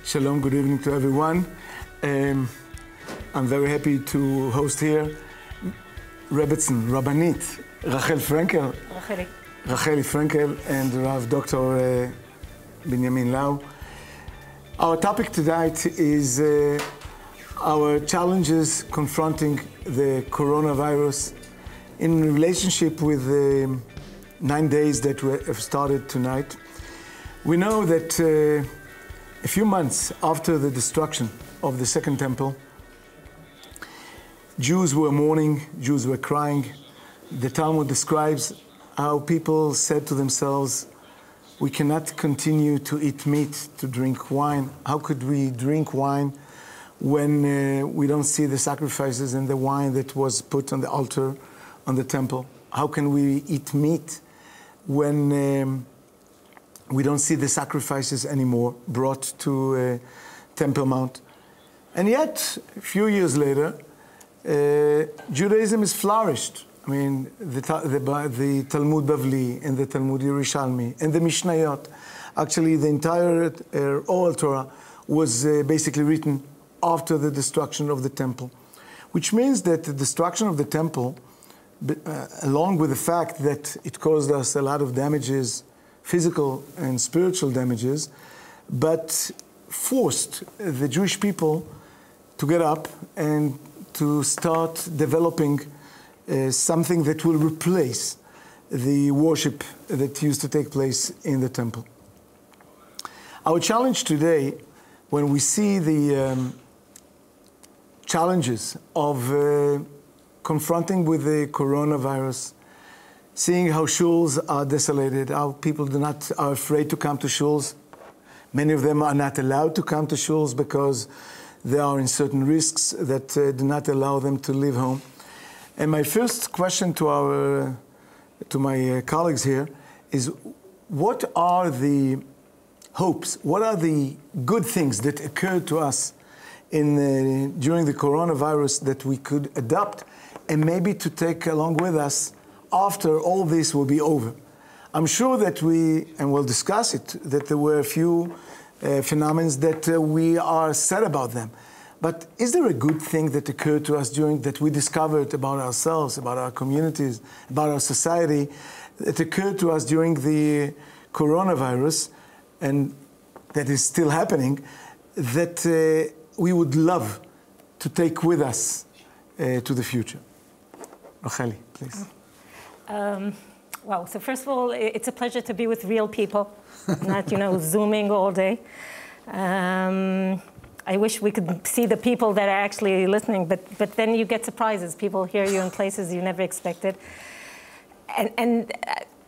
Shalom, good evening to everyone. I'm very happy to host here Rebbetzin, Rabbanit, Rachel Frankel, Racheli Frankel, and Rav Dr. Binyamin Lau. Our topic tonight is our challenges confronting the coronavirus in relationship with the 9 days that we have started tonight. We know that a few months after the destruction of the Second Temple, Jews were mourning, Jews were crying. The Talmud describes how people said to themselves, we cannot continue to eat meat, to drink wine. How could we drink wine when we don't see the sacrifices and the wine that was put on the altar on the temple? How can we eat meat when we don't see the sacrifices anymore brought to Temple Mount? And yet, a few years later, Judaism has flourished. I mean, the Talmud Bavli and the Talmud Yerushalmi and the Mishnayot, actually the entire Oral Torah was basically written after the destruction of the temple, which means that the destruction of the temple, along with the fact that it caused us a lot of damages, physical and spiritual damages, but forced the Jewish people to get up and to start developing something that will replace the worship that used to take place in the temple. Our challenge today, when we see the challenges of confronting with the coronavirus, seeing how shuls are desolated, how people are afraid to come to shuls. Many of them are not allowed to come to shuls because they are in certain risks that do not allow them to leave home. And my first question to my colleagues here is, what are the hopes? What are the good things that occurred to us during the coronavirus that we could adopt and maybe to take along with us after all this will be over? I'm sure that and we'll discuss it, that there were a few phenomena that we are sad about them. But is there a good thing that occurred to us that we discovered about ourselves, about our communities, about our society, that occurred to us during the coronavirus, and that is still happening, that we would love to take with us to the future? Racheli, please. Well, so first of all, it's a pleasure to be with real people, not, Zooming all day. I wish we could see the people that are actually listening, but then you get surprises. People hear you in places you never expected. And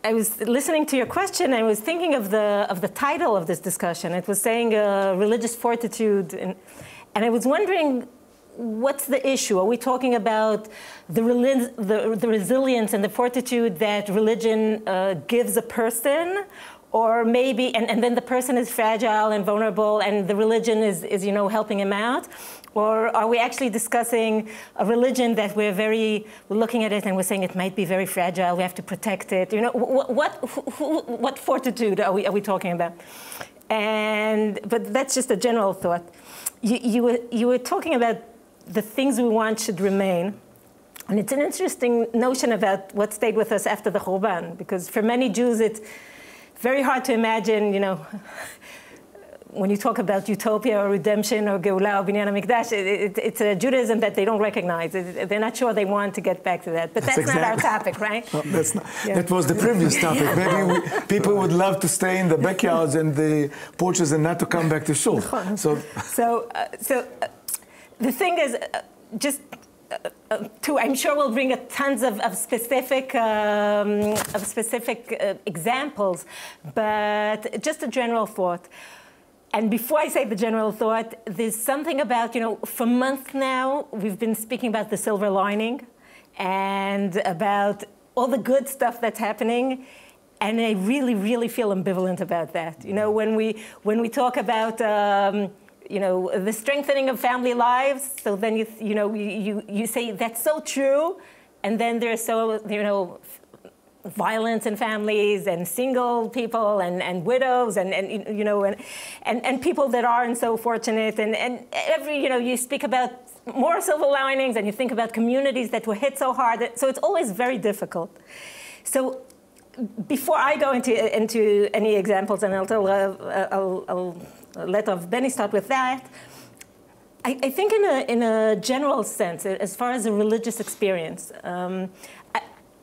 I was listening to your question, and I was thinking of the title of this discussion. It was saying religious fortitude, and I was wondering, what's the issue? Are we talking about the resilience and the fortitude that religion gives a person? Or maybe, and then the person is fragile and vulnerable and the religion is helping him out? Or are we actually discussing a religion that we're looking at it and we're saying it might be very fragile, we have to protect it? What fortitude are we talking about? But that's just a general thought. You were talking about the things we want should remain. And it's an interesting notion about what stayed with us after the Churban, because for many Jews it's very hard to imagine, when you talk about utopia or redemption or Geulah or Binyan HaMikdash, it's a Judaism that they don't recognize. They're not sure they want to get back to that. But that's not our topic, right? No, that's not. Yeah. That was the previous topic. Maybe people would love to stay in the backyards and the porches and not to come back to shul. So the thing is, I'm sure we'll bring tons of specific examples, but just a general thought. And before I say the general thought, there's something about, for months now, we've been speaking about the silver lining and about all the good stuff that's happening. And I really, really feel ambivalent about that. When we talk about the strengthening of family lives, so then you say that's so true, and then there's so violence in families and single people and widows and people that aren't so fortunate and every, you speak about more silver linings and you think about communities that were hit so hard. So it's always very difficult. So before I go into any examples, and I'll let Benny start with that, I think in a general sense, as far as a religious experience,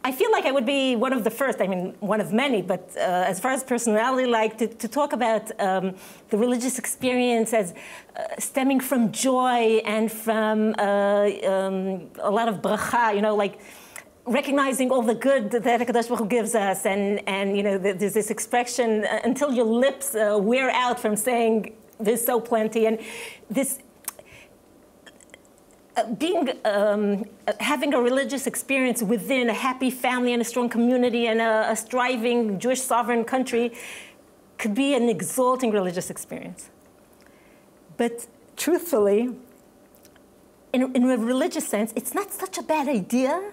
I feel like I would be one of the first, I mean, one of many, but as far as personality, like to talk about the religious experience as stemming from joy and from a lot of bracha, like recognizing all the good that HaKadosh Baruch Hu gives us, and there's this expression until your lips wear out from saying there's so plenty, and this having a religious experience within a happy family and a strong community and a striving Jewish sovereign country could be an exalting religious experience. But truthfully, in a religious sense, it's not such a bad idea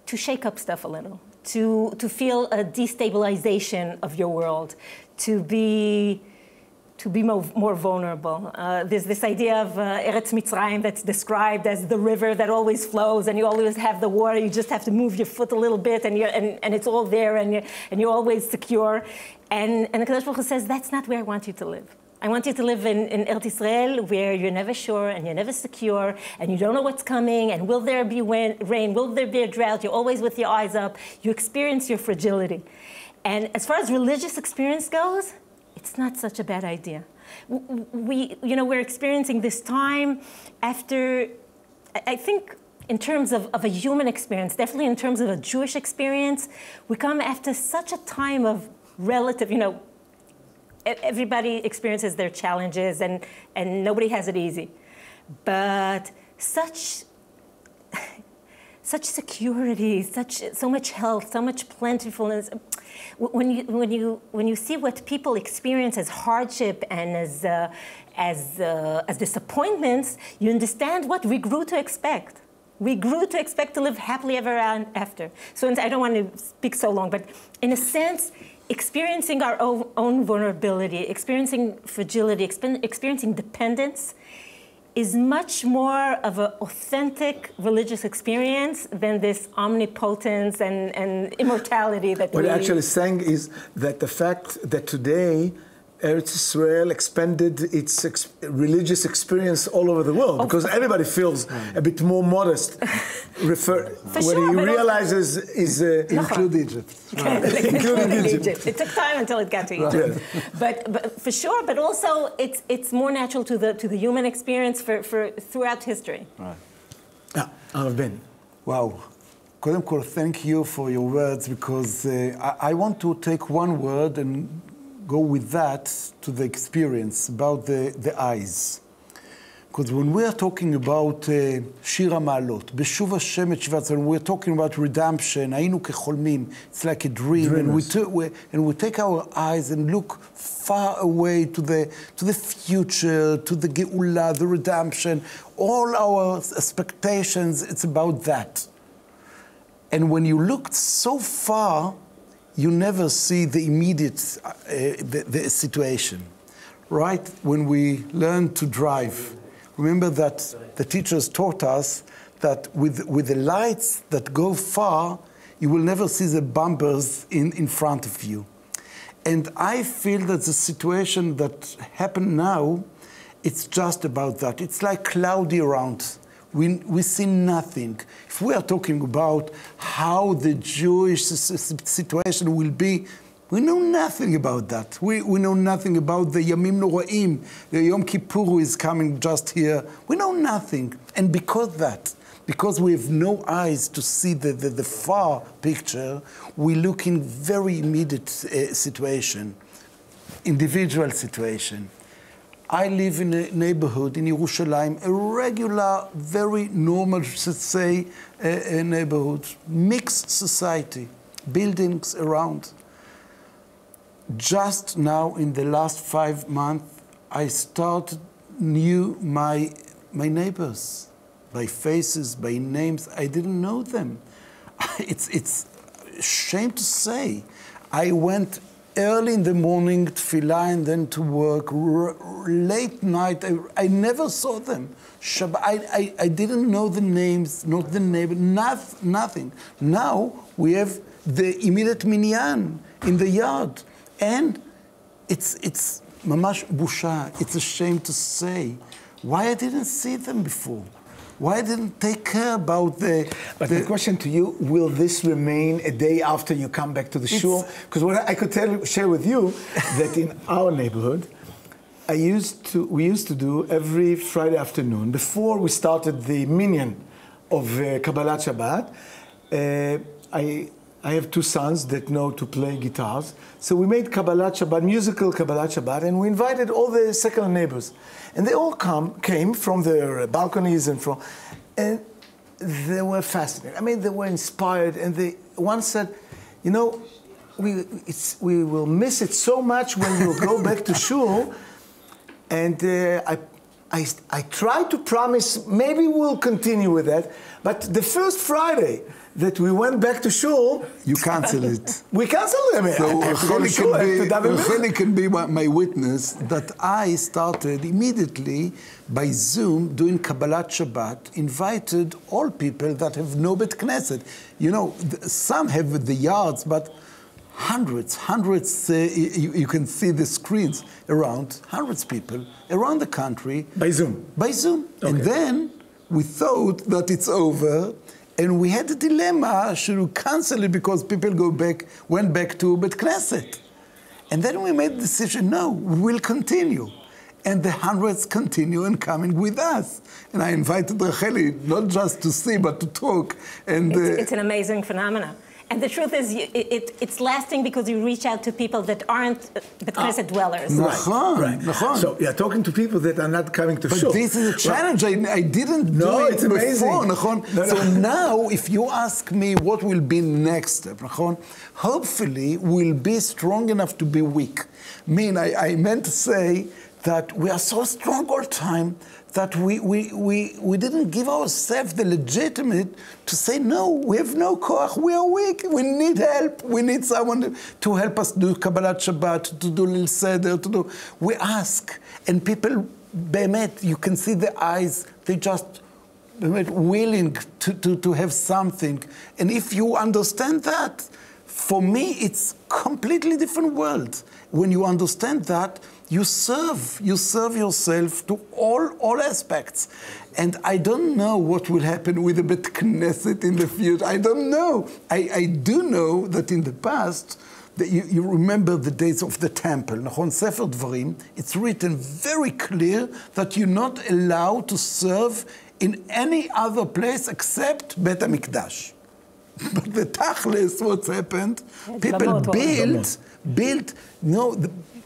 to shake up stuff a little, to feel a destabilization of your world, to be more vulnerable. There's this idea of Eretz Mitzrayim that's described as the river that always flows, and you always have the water. You just have to move your foot a little bit, and it's all there, and you're always secure. And the Kadosh Baruch Hu says, that's not where I want you to live. I want you to live in Eretz Israel, where you're never sure and you're never secure, and you don't know what's coming, and will there be rain, will there be a drought? You're always with your eyes up. You experience your fragility. And as far as religious experience goes, it's not such a bad idea. We're experiencing this time after, I think, in terms of a human experience, definitely in terms of a Jewish experience, we come after such a time of relative, everybody experiences their challenges and nobody has it easy. But such security, so much health, so much plentifulness. When you see what people experience as hardship and as disappointments, you understand what we grew to expect. We grew to expect to live happily ever after. So I don't want to speak so long, but in a sense, experiencing our own vulnerability, experiencing fragility, experiencing dependence is much more of an authentic religious experience than this omnipotence and immortality that what you're actually saying is that the fact that today Eretz Israel expanded its religious experience all over the world, because everybody feels a bit more modest. When he realizes is include Egypt. Right. Including Egypt. It took time until it got to Egypt. Right. But for sure, but also it's more natural to the human experience for throughout history. Right. Ben. Wow. Kodem kol, thank you for your words, because I want to take one word and go with that to the experience about the eyes. Because when we are talking about Shir HaMa'alot, Beshuv Hashem et Shivat Tzaddim, we're talking about redemption, Hayinu kecholmim, it's like a dream, and we take our eyes and look far away to the future, to the Geula, the redemption, all our expectations, it's about that. And when you look so far, you never see the immediate the situation, right? When we learn to drive, remember that the teachers taught us that with the lights that go far, you will never see the bumpers in front of you. And I feel that the situation that happened now, it's just about that. It's like cloudy around. We see nothing. If we are talking about how the Jewish situation will be, we know nothing about that. We know nothing about the Yamim Noraim, the Yom Kippur who is coming just here. We know nothing. And because we have no eyes to see the far picture, we look in very immediate situation, individual situation. I live in a neighborhood in Yerushalayim, a regular, very normal, should say, a neighborhood, mixed society, buildings around. Just now, in the last 5 months, I knew my neighbors by faces, by names. I didn't know them. It's ashamed to say, I went early in the morning, tefillah, and then to work, late night. I never saw them. I didn't know the names, not the neighbor, nothing. Now we have the immediate minyan in the yard. And it's mamash busha. It's a shame to say. Why I didn't see them before? Why I didn't take care about the... But the question to you, will this remain a day after you come back to the shul? Because what I could share with you, that in our neighborhood, we used to do every Friday afternoon, before we started the minyan of Kabbalat Shabbat, I have two sons that know to play guitars. So we made Kabbalat Shabbat, musical Kabbalat Shabbat, and we invited all the secular neighbors. And they all came from their balconies and they were fascinated. I mean, they were inspired, and one said, you know, we will miss it so much when you go back to shul. And I tried to promise maybe we'll continue with that, but the first Friday that we went back to shul, you canceled it. We canceled them. So Racheli can be my witness that I started immediately by Zoom doing Kabbalat Shabbat, invited all people that have no Bet Knesset. You know, some have the yards, but hundreds, you can see the screens around, hundreds of people around the country. By Zoom? By Zoom. Okay. And then we thought that it's over, and we had a dilemma, should we cancel it because people went back to Bet Knesset? And then we made the decision, no, we will continue. And the hundreds continue and coming with us. And I invited Racheli, not just to see, but to talk. And it's an amazing phenomenon. And the truth is, it's lasting because you reach out to people that aren't Bet Knesset dwellers. Right. So you're talking to people that are not coming to shul. But this is a challenge. I didn't do it before. Amazing. So now, if you ask me what will be next step, hopefully we'll be strong enough to be weak. I meant to say that we are so strong all the time that we didn't give ourselves the legitimate to say, no, we have no koach, we are weak, we need help, we need someone to help us do Kabbalat Shabbat, to do Lil Seder, we ask, and people, bemet, you can see the eyes, they just willing to have something. And if you understand that, for me, it's completely different world. When you understand that, you serve yourself to all aspects. And I don't know what will happen with the Bet Knesset in the future. I don't know. I do know that in the past, that you remember the days of the temple. On Sefer Dvarim, it's written very clear that you're not allowed to serve in any other place except Bet HaMikdash. But the tachlis, what's happened? People built.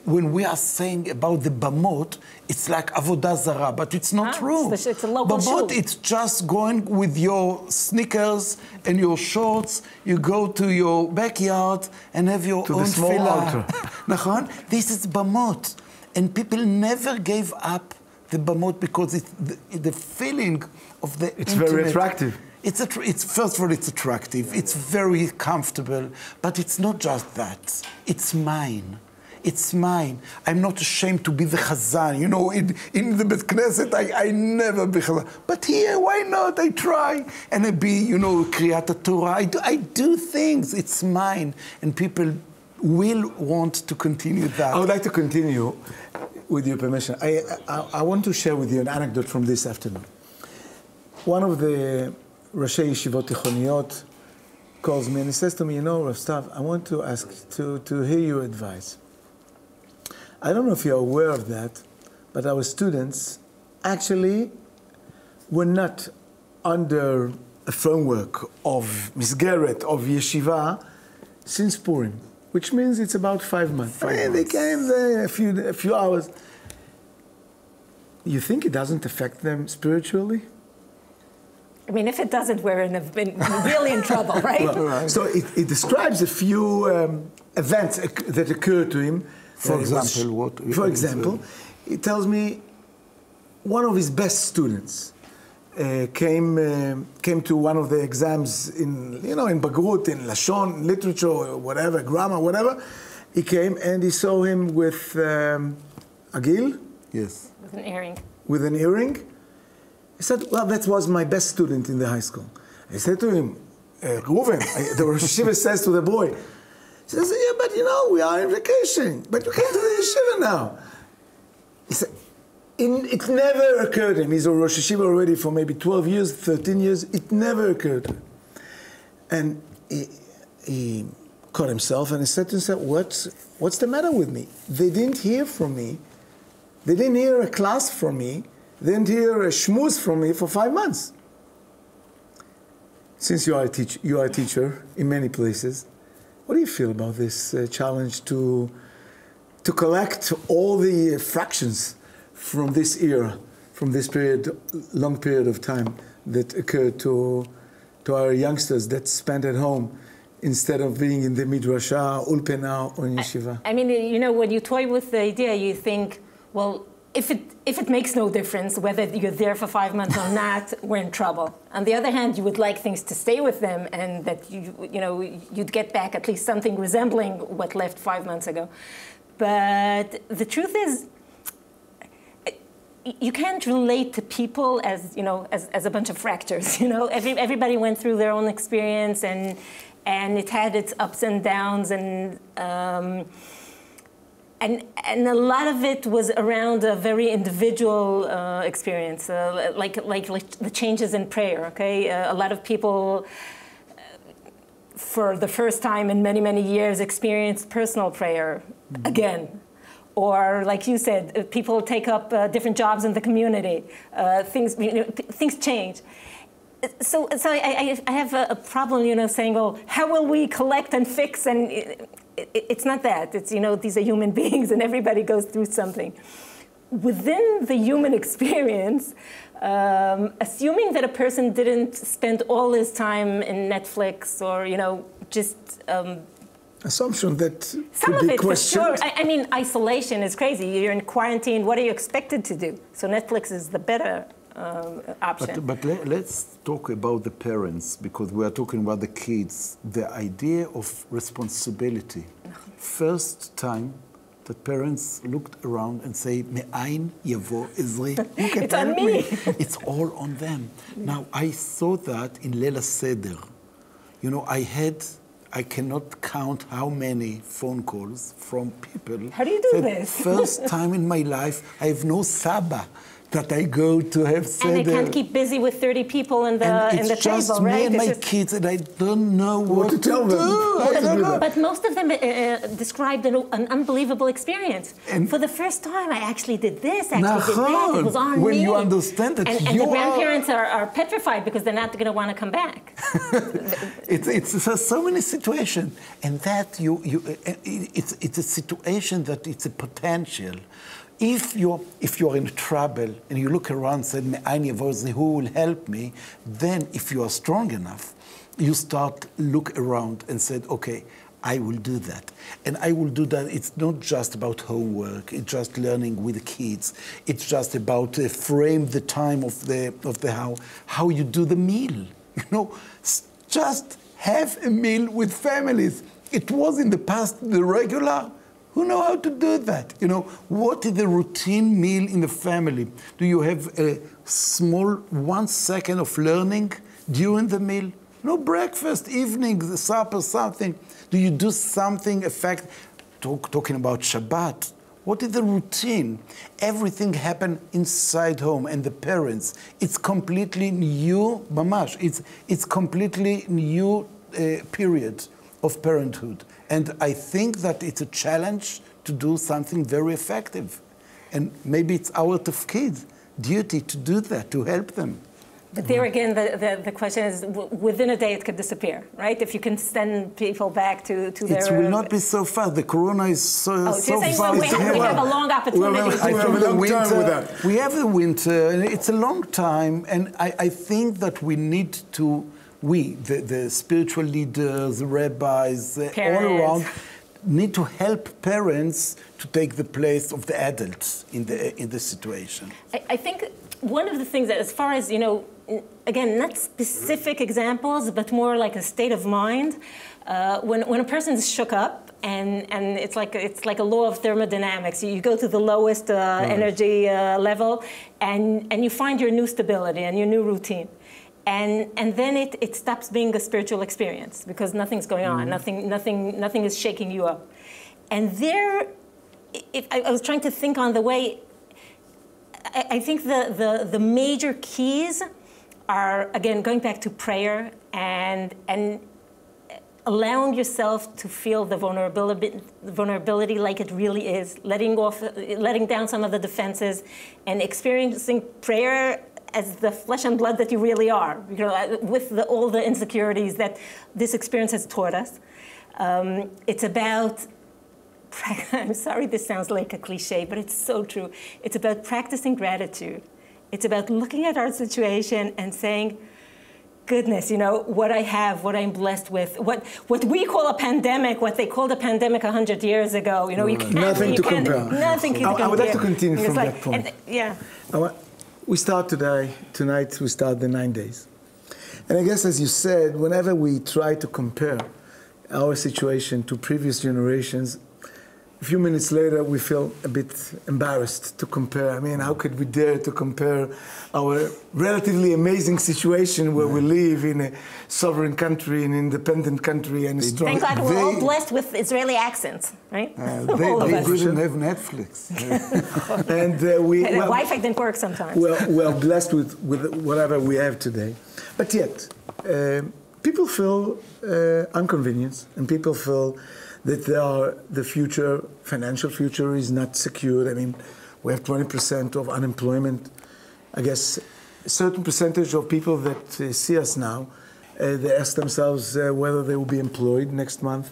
When we are saying about the bamot, it's like avodah zarah, but it's not true. It's a local bamot, shul. it's just going with your sneakers and your shorts. You go to your backyard and have your own tefillah. This is bamot, and people never gave up the bamot because it's the feeling of the It's intimate. very attractive. It's first of all, it's attractive. It's very comfortable, but it's not just that. It's mine. It's mine. I'm not ashamed to be the chazan. You know, in the Bet Knesset, I never be chazan. But here, why not? I try. And I be, Kriyat Torah. I do things. It's mine. And people will want to continue that. I would like to continue, with your permission. I want to share with you an anecdote from this afternoon. One of the Rashi Yeshivot Tichoniyot calls me and he says to me, Rav Stav, I want to ask to hear your advice. I don't know if you're aware of that, but our students actually were not under a framework of Misgeret, of Yeshiva, since Purim, which means it's about 5 months. They came there a few hours. You think it doesn't affect them spiritually? I mean, if it doesn't, we're really in trouble, right? So it describes a few events that occurred to him. For example, it tells me one of his best students came to one of the exams in Bagrut, in Lashon, literature, or whatever, grammar, whatever. He came and he saw him with Agil. Yes. With an earring. With an earring. He said, well, that was my best student in the high school. I said to him, Reuven, the Rosh Yeshiva says to the boy, he says, yeah, but we are in vacation, but you came to the yeshiva now. He said, it never occurred to him. He's a Rosh Yeshiva already for maybe 12 years, 13 years. It never occurred to him. And he caught himself and he said to himself, what's the matter with me? They didn't hear from me. They didn't hear a class from me. They didn't hear a shmooze from me for 5 months. Since you are a teacher in many places, what do you feel about this challenge to collect all the fractions from this era, from this long period of time that occurred to our youngsters that spent at home instead of being in the midrasha, ulpena, or in yeshiva? I mean, when you toy with the idea, you think, well, if it makes no difference whether you're there for 5 months or not, we're in trouble. On the other hand, you would like things to stay with them, and that you'd get back at least something resembling what left 5 months ago. But the truth is, you can't relate to people as a bunch of fractures. Everybody went through their own experience, and it had its ups and downs, and a lot of it was around a very individual experience, like the changes in prayer. Okay, a lot of people, for the first time in many, many years, experienced personal prayer again. Or, like you said, people take up different jobs in the community. Things change. So I have a problem, saying, well, how will we collect and fix? And it's not that. It's, these are human beings, and everybody goes through something. Within the human experience, assuming that a person didn't spend all his time in Netflix or, just... assumption that some of it, for sure. I mean, isolation is crazy. You're in quarantine. What are you expected to do? So Netflix is the better option. But let's talk about the parents, because we are talking about the kids. The idea of responsibility. First time that parents looked around and say, "Me'ain yavo ezri." Who can It's on help me. It's all on them. Now, I saw that in Leila Seder. I cannot count how many phone calls from people. How do you do this? First time in my life, I have no Saba that I go to have Seder. And they can't keep busy with 30 people in the table, right? It's just me and my kids, and I don't know what to tell them. I don't know. But most of them described an unbelievable experience. And for the first time, I actually did this, did that. It was on when me. you understand that and the grandparents are petrified because they're not going to want to come back. It's so many situations, and that it's a situation that it's a potential. If you're in trouble and you look around and say, who will help me? Then if you are strong enough, you start look around and said, okay, I will do that. And I will do that. It's not just about homework. It's just learning with the kids. It's just about frame the time of the how you do the meal. Just have a meal with families. It was in the past the regular. Who know how to do that? What is the routine meal in the family? Do you have a small 1 second of learning during the meal? No breakfast, evening, supper, something. Do you do something effective? Talking about Shabbat. What is the routine? Everything happens inside home, and the parents. It's completely new, mamash. It's completely new period of parenthood. And I think that it's a challenge to do something very effective. And maybe it's our kids' duty to do that, to help them. But there again, the question is, within a day it could disappear, right? If you can send people back to their... It will not be so fast. The corona is so fast. We have a long opportunity. We have the winter, and it's a long time. And I think that we need to... the spiritual leaders, the rabbis, all around, need to help parents to take the place of the adults in the situation. I think one of the things that, as far as, again, not specific examples, but more like a state of mind. When a person's shook up, and it's like a law of thermodynamics. You go to the lowest energy level, and you find your new stability and your new routine. And then it stops being a spiritual experience because nothing's going on, nothing is shaking you up. And there, I was trying to think on the way. I think the major keys are, again, going back to prayer and allowing yourself to feel the vulnerability like it really is, letting down some of the defenses, and experiencing prayer as the flesh and blood that you really are, with all the insecurities that this experience has taught us. It's about, I'm sorry this sounds like a cliche, but it's so true. It's about practicing gratitude. It's about looking at our situation and saying, goodness, what I have, what I'm blessed with, what we call a pandemic, what they called a pandemic 100 years ago. Nothing to compare. Nothing to compare. I would like to continue from that point. Yeah. We start tonight we start the 9 days. And I guess, as you said, whenever we try to compare our situation to previous generations, a few minutes later, we feel a bit embarrassed to compare. I mean, how could we dare to compare our relatively amazing situation where we live in a sovereign country, an independent country, and a strong... Thank God we're all blessed with Israeli accents, right? They didn't have Netflix. And Wi-Fi didn't work sometimes. We're blessed with whatever we have today. But yet, people feel inconvenience, and people feel that the financial future is not secured. I mean, we have 20% of unemployment. I guess a certain percentage of people that see us now, they ask themselves whether they will be employed next month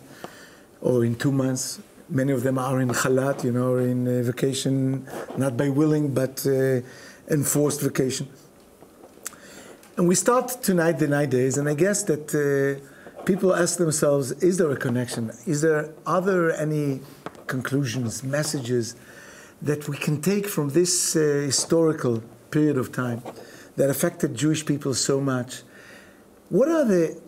or in 2 months. Many of them are in chalat, or in vacation, not by willing, but enforced vacation. And we start tonight the 9 days, and I guess that people ask themselves, is there a connection? Are there any conclusions, messages that we can take from this historical period of time that affected Jewish people so much? What are the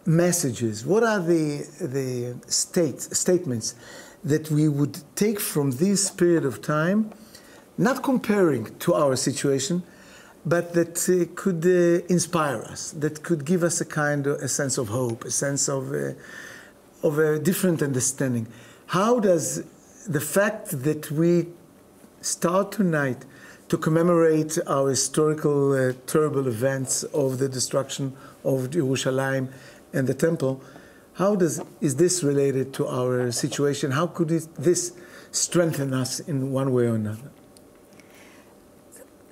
messages? What are the statements that we would take from this period of time, not comparing to our situation, but that could inspire us, that could give us a sense of hope, a sense of a different understanding? How does the fact that we start tonight to commemorate our historical terrible events of the destruction of Jerusalem and the temple, is this related to our situation? How could this strengthen us in one way or another?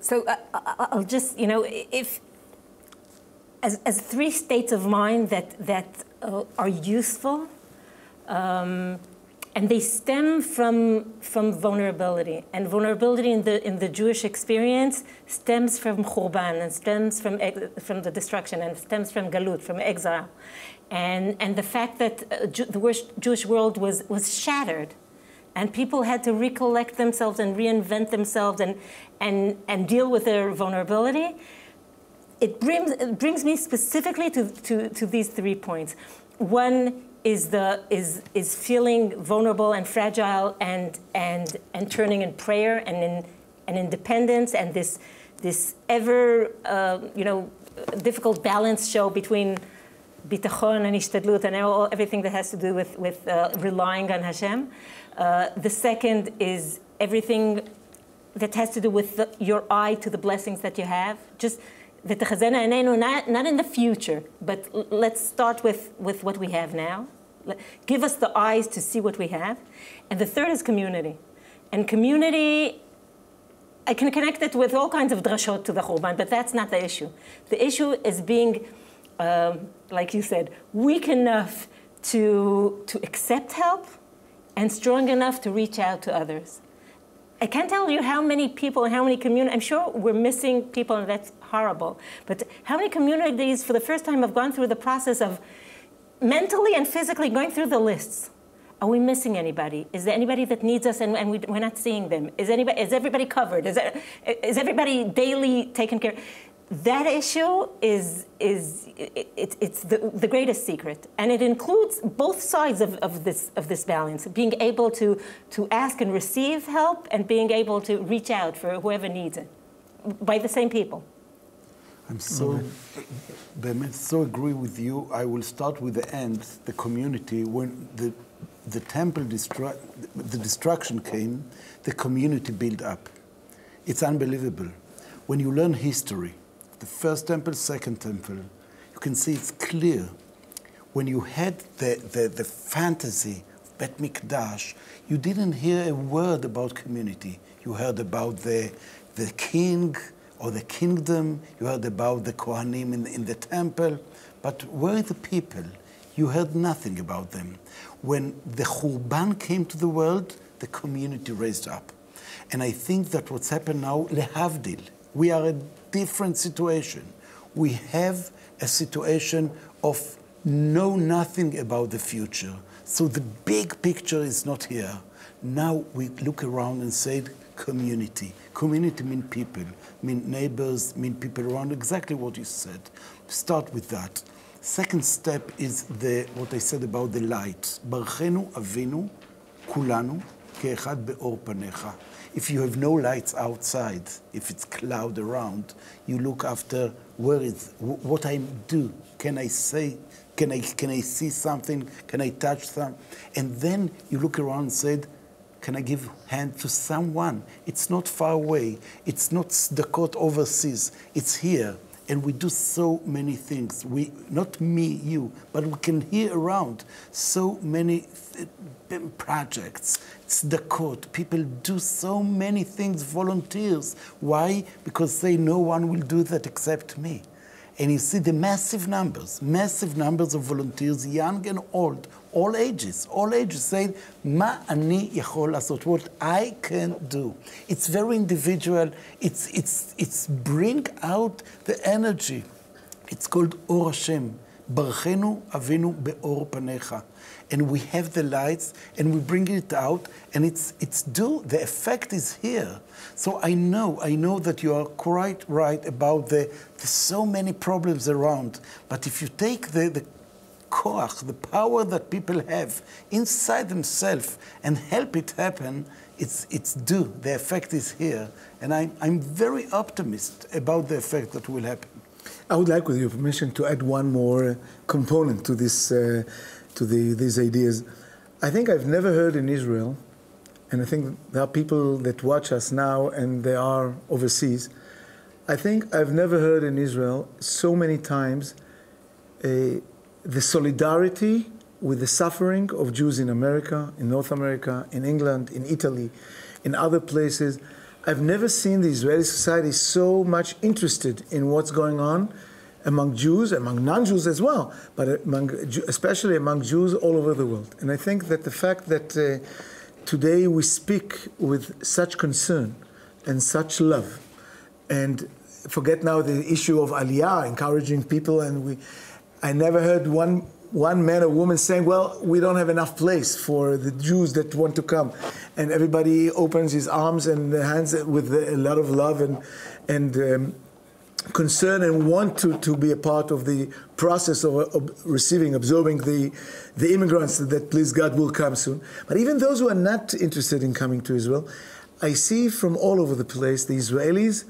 So I'll just, if as 3 states of mind that are useful, and they stem from vulnerability, and vulnerability in the Jewish experience stems from Churban, and stems from the destruction, and stems from Galut, from exile, and the fact that the Jewish world was shattered. And people had to recollect themselves and reinvent themselves and deal with their vulnerability. It brings me specifically to these 3 points. One is feeling vulnerable and fragile and turning in prayer and in dependence, and this ever difficult balance show between bitachon and ishtadlut and everything that has to do with relying on Hashem. The second is everything that has to do with your eye to the blessings that you have. Just not in the future, but let's start with what we have now. Give us the eyes to see what we have. And the third is community. And community, I can connect it with all kinds of drashot to the Churban, but that's not the issue. The issue is being, like you said, weak enough to accept help, and strong enough to reach out to others. I can't tell you how many people and how many communities, I'm sure we're missing people, and that's horrible, but how many communities for the first time have gone through the process of mentally and physically going through the lists. Are we missing anybody? Is there anybody that needs us and we're not seeing them? Is everybody covered? Is everybody daily taken care of? that issue it's the greatest secret, and it includes both sides of this balance: being able to ask and receive help, and being able to reach out for whoever needs it by the same people. I'm so agree with you. I will start with the end, the community. When the temple the destruction came, the community built up. It's unbelievable. When you learn history, the first temple, second temple, you can see it's clear. When you had the fantasy of Bet Mikdash, you didn't hear a word about community. You heard about the king or the kingdom. You heard about the Kohanim in the temple. But where are the people? You heard nothing about them. When the Churban came to the world, the community raised up. And I think that what's happened now, lehavdil, we are a different situation. We have a situation of know nothing about the future. So the big picture is not here. Now we look around and say community. Community means people, mean neighbors, mean people around, exactly what you said. Start with that. Second step is what I said about the light. Barchenu avinu kulanu ke'echad be'or panecha. If you have no lights outside, if it's cloud around, you look after what I do. Can I say? Can I see something? Can I touch something? And then you look around and say, can I give hand to someone? It's not far away. It's not the court overseas. It's here. And we do so many things. Not me, you, but we can hear around so many projects. It's the court. People do so many things, volunteers. Why? Because they know one will do that except me. And you see the massive numbers of volunteers, young and old, all ages say, Ma ani yachol lasot, what I can do. It's very individual. It's bring out the energy. It's called Or Hashem. Barchenu avinu be'or panecha. And we have the lights, and we bring it out, and the effect is here. So I know that you are quite right about the so many problems around. But if you take the koach, the power that people have inside themselves, and help it happen, the effect is here. And I'm very optimistic about the effect that will happen. I would like, with your permission, to add one more component to this. These ideas. I think I've never heard in Israel, and I think there are people that watch us now and they are overseas, I think I've never heard in Israel so many times the solidarity with the suffering of Jews in America, in North America, in England, in Italy, in other places. I've never seen the Israeli society so much interested in what's going on among Jews, among non-Jews as well, but especially among Jews all over the world. And I think that the fact that today we speak with such concern and such love, and forget now the issue of Aliyah, encouraging people, and I never heard one man or woman saying, well, we don't have enough place for the Jews that want to come. And everybody opens his arms and hands with a lot of love and concern, and want to be a part of the process of absorbing the immigrants that, please God, will come soon. But even those who are not interested in coming to Israel, I see from all over the place, the Israelis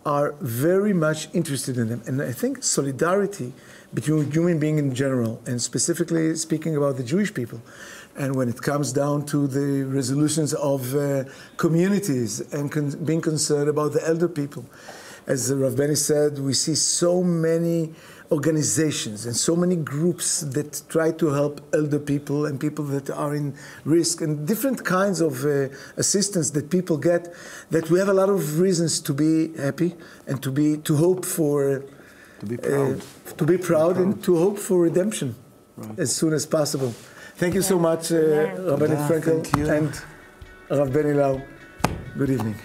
are very much interested in them. And I think solidarity between human beings in general, and specifically speaking about the Jewish people, and when it comes down to the resolutions of communities and being concerned about the elder people, as Rav Benny said, we see so many organizations and so many groups that try to help elder people and people that are in risk, and different kinds of assistance that people get, that we have a lot of reasons to be happy and to hope for, to be proud and to hope for redemption as soon as possible. Thank you so much, Rabbi Frankel and Rav Benny Lau. Good evening.